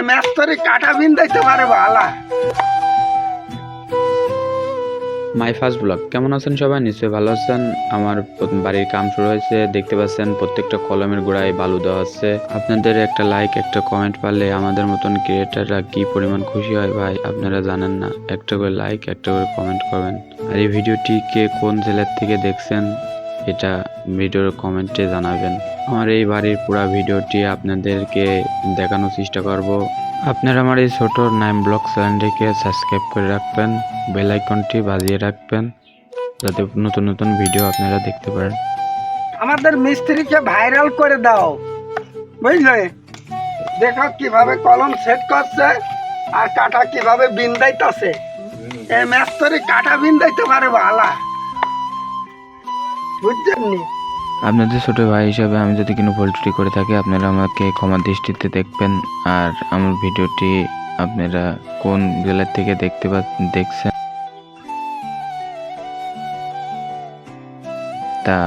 মেস্তরি কাটা বিন্দাইতে পারে ভালা। My first blog. কেমন আছেন সবাই? নিশ্চয়ই ভালো আছেন। আমার বাড়ির কাম শুরু হয়েছে, দেখতে পাচ্ছেন প্রত্যেকটা কলমের গোড়ায় বালু দেওয়া হচ্ছে। আপনাদের একটা লাইক একটা কমেন্ট পারলে আমাদের মতন ক্রিয়েটাররা কি পরিমাণ খুশি হয় ভাই আপনারা জানেন না। একটা করে লাইক একটা করে কমেন্ট করবেন। আর এই ভিডিওটি কে কোন জেলার থেকে দেখছেন এটা ভিডিওর কমেন্টে জানাবেন। আমার এই বাড়ির পুরো ভিডিওটি আপনাদেরকে দেখানোর চেষ্টা করব। আপনারা আমার এই ছোট নাইম ব্লগ চ্যানেলটিকে সাবস্ক্রাইব করে রাখবেন, বেল আইকনটি বাজিয়ে রাখবেন যাতে নতুন নতুন ভিডিও আপনারা দেখতে পারেন। আমাদের মিস্ত্রিকে ভাইরাল করে দাও, বুঝলে? দেখো কিভাবে কলম সেট করছে আর কাটা কিভাবে বিন্দাইতেছে। এই মেস্তরি কাটা বিন্দাইতে পারে ভালা, বুঝছেন নি? আপনাদের ছোট ভাই হিসাবে আমি যদি কোনো ভুল ত্রুটি করে থাকি আপনারা আমাকে ক্ষমা দৃষ্টিতে দেখবেন। আর আমার ভিডিওটি আপনারা কোন জেলা থেকে দেখছেন তা